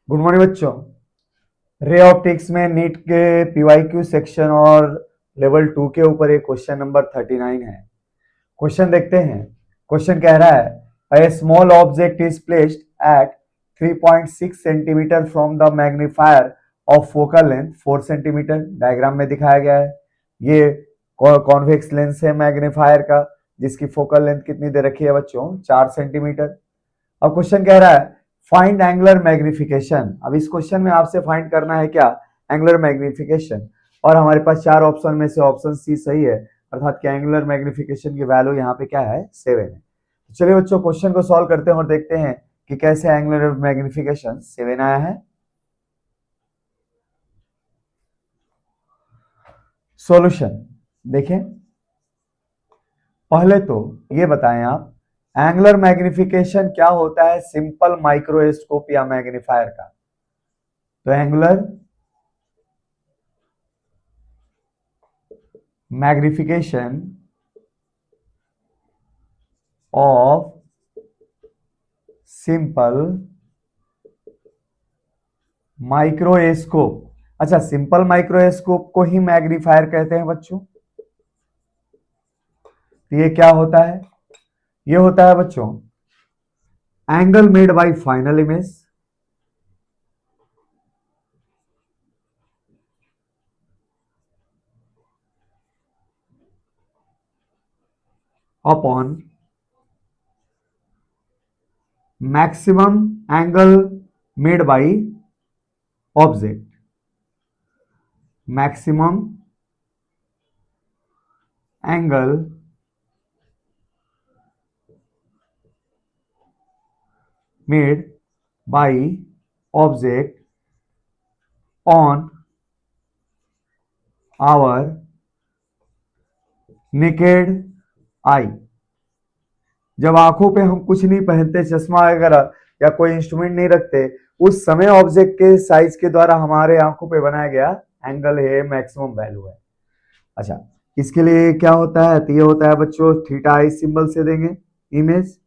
Good morning बच्चों। Ray optics में NEET के पीवाईक्यू सेक्शन और लेवल 2 के ऊपर एक क्वेश्चन नंबर 39 है। क्वेश्चन देखते हैं। क्वेश्चन कह रहा है a small object is placed at 3.6 centimetre from the magnifier of focal length 4 centimetre. Diagram में दिखाया गया है। ये कॉन्वेक्स लेंस है मैग्नीफायर का, जिसकी फोकल लेंथ कितनी दे रखी है बच्चों? 4 सेंटीमीटर। अब क्वेश्चन कह रहा है फाइंड एंगुलर मैग्निफिकेशन। अब इस क्वेश्चन में आपसे फाइंड करना है क्या? Angular magnification. और हमारे पास 4 ऑप्शन में से ऑप्शन सी सही है, अर्थात कि एंगुलर मैग्निफिकेशन की वैल्यू यहाँ पे क्या है? 7 है। तो चलिए बच्चों क्वेश्चन को सॉल्व करते हैं और देखते हैं कि कैसे एंगुलर मैग्निफिकेशन 7 आया है। सॉल्यूशन देखें। पहले तो ये बताएं आप, एंगुलर मैग्निफिकेशन क्या होता है सिंपल माइक्रोस्कोप या मैग्नीफायर का? तो angular magnification of simple microscope. अच्छा, सिंपल माइक्रोस्कोप को ही मैग्नीफायर कहते हैं बच्चों। तो ये क्या होता है? ये होता है बच्चों angle made by final image upon maximum angle made by object. Maximum angle made by object on our naked eye। जब आंखों पे हम कुछ नहीं पहनते, चश्मा वगैरह या कोई इंस्ट्रूमेंट नहीं रखते, उस समय ऑब्जेक्ट के साइज के द्वारा हमारे आंखों पे बनाया गया एंगल है, मैक्सिमम वैल्यू है। अच्छा, इसके लिए क्या होता है? तो ये होता है बच्चों थीटा इस सिंबल से देंगे इमेज।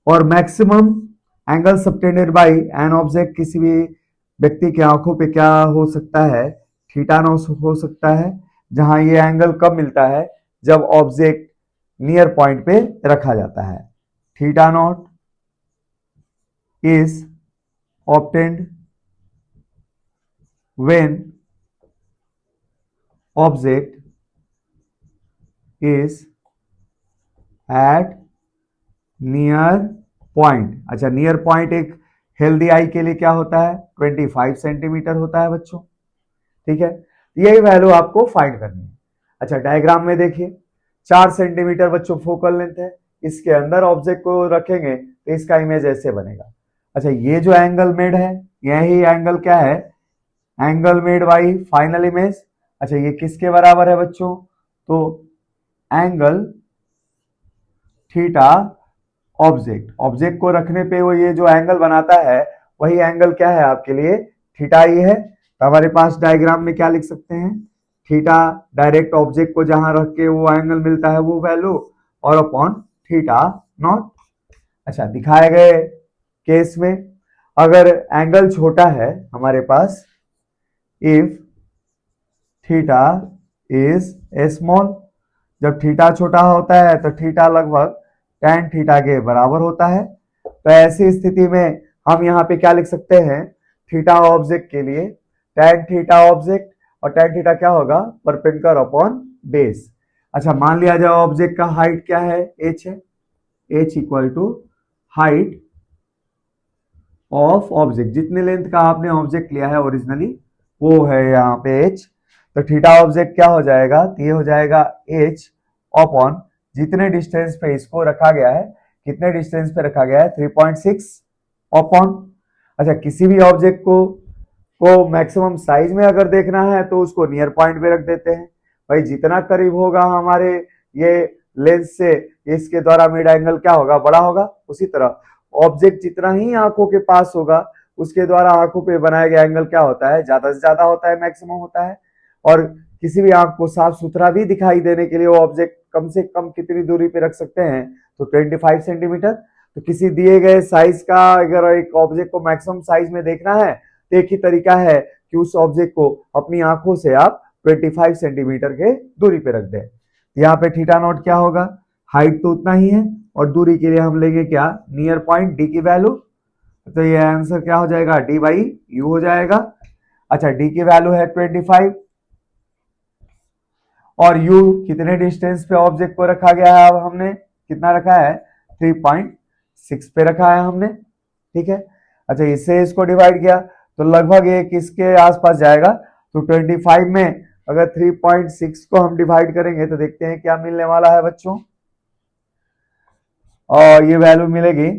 और maximum angle subtended bye an object, किसी भी व्यक्ति के आंखों पे क्या हो सकता है? थीटा नॉट हो सकता है। जहां ये एंगल कब मिलता है? जब ऑब्जेक्ट नियर पॉइंट पे रखा जाता है। Theta not is obtained when object is at near point. अच्छा, नियर पॉइंट एक हेल्दी आई के लिए क्या होता है? 25 सेंटीमीटर होता है बच्चों। ठीक है, यही वैल्यू आपको फाइंड करनी है। अच्छा, डायग्राम में देखिए 4 सेंटीमीटर बच्चों फोकल लेंथ है, इसके अंदर ऑब्जेक्ट को रखेंगे तो इसका इमेज ऐसे बनेगा। अच्छा, ये जो एंगल मेड है, यही एंगल क्या है? Angle made by final image. अच्छा, ये किसके बराबर है बच्चों? तो एंगल थीटा ऑब्जेक्ट, ऑब्जेक्ट को रखने पे वो ये जो एंगल बनाता है, वही एंगल क्या है आपके लिए? थीटा ही है। तो हमारे पास डायग्राम में क्या लिख सकते हैं? थीटा डायरेक्ट ऑब्जेक्ट को जहां रख के वो एंगल मिलता है वो वैल्यू, और अपॉन थीटा नॉट। अच्छा, दिखाए गए केस में अगर एंगल छोटा है हमारे पास, इफ थीटा इज स्मॉल, जब थीटा छोटा होता है तो थीटा लगभग tan थीटा के बराबर होता है। तो ऐसी स्थिति में हम यहाँ पे क्या लिख सकते हैं? थीटा ऑब्जेक्ट के लिए tan थीटा ऑब्जेक्ट, और tan थीटा क्या होगा? Perpendicular upon base. अच्छा, मान लिया जाए ऑब्जेक्ट का हाइट क्या है? h है। h equal to height of object, जितने लेंथ का आपने ऑब्जेक्ट लिया है ओरिजिनली वो है यहाँ पे h। तो थीटा ऑब्जेक्ट क्या हो जाएगा? तो ये हो जाएगा h अपॉन जितने डिस्टेंस पे इसको रखा गया है, कितने डिस्टेंस पे रखा गया है? 3.6 अपॉन। अच्छा, किसी भी ऑब्जेक्ट को मैक्सिमम साइज में अगर देखना है तो उसको नियर पॉइंट पे रख देते हैं। भाई जितना करीब होगा हमारे ये लेंस से, इसके द्वारा मेड एंगल क्या होगा? बड़ा होगा। उसी तरह ऑब्जेक्ट जितना ही आंखों के पास होगा, उसके द्वारा आंखों पे बनाया गया एंगल क्या होता है? ज्यादा से ज्यादा होता है, मैक्सिमम होता है। और किसी भी आंख को साफ सुथरा भी दिखाई देने के लिए वो ऑब्जेक्ट कम से कम कितनी दूरी पे रख सकते हैं? तो 25 सेंटीमीटर। तो किसी दिए गए साइज का अगर एक ऑब्जेक्ट को मैक्सिमम साइज में देखना है तो एक ही तरीका है कि उस ऑब्जेक्ट को अपनी आंखों से आप 25 सेंटीमीटर के दूरी पे रख दें। यहाँ पे थीटा नॉट क्या होगा, हाइट तो उतना ही है और दूरी के लिए हम लेंगे क्या, नियर पॉइंट डी की वैल्यू। तो ये आंसर क्या हो जाएगा, डी बाई यू हो जाएगा। अच्छा, डी की वैल्यू है 25 और u कितने डिस्टेंस पे ऑब्जेक्ट को रखा गया है, अब हमने कितना रखा है, 3.6 पे रखा है हमने, ठीक है। अच्छा, इससे इसको डिवाइड किया तो लगभग ये किसके आसपास जाएगा, तो 25 में अगर 3.6 को हम डिवाइड करेंगे तो देखते हैं क्या मिलने वाला है बच्चों, और ये वैल्यू मिलेगी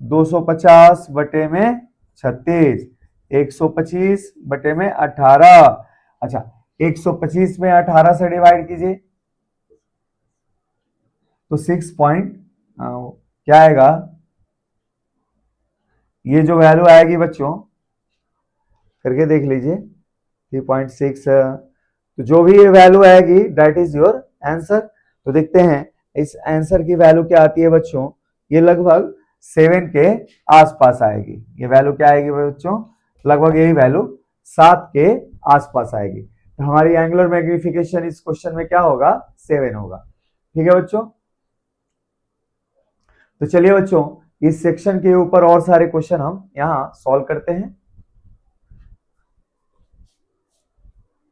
250 बटे में 36, 125 बटे में 18। अच्छा, 125 में 18 से डिवाइड कीजिए तो 6 पॉइंट क्या आएगा, ये जो वैल्यू आएगी बच्चों करके देख लीजिए 3.6, तो जो भी ये वैल्यू आएगी दैट इज योर आंसर। तो देखते हैं इस आंसर की वैल्यू क्या आती है बच्चों, ये लगभग 7 के आसपास आएगी। ये वैल्यू क्या आएगी बच्चों, लगभग यही वैल्यू 7 के आसपास आएगी। तो हमारी एंगुलर मैग्निफिकेशन इस क्वेश्चन में क्या होगा, 7 होगा। ठीक है बच्चों, तो चलिए बच्चों इस सेक्शन के ऊपर और सारे क्वेश्चन हम यहाँ सॉल्व करते हैं।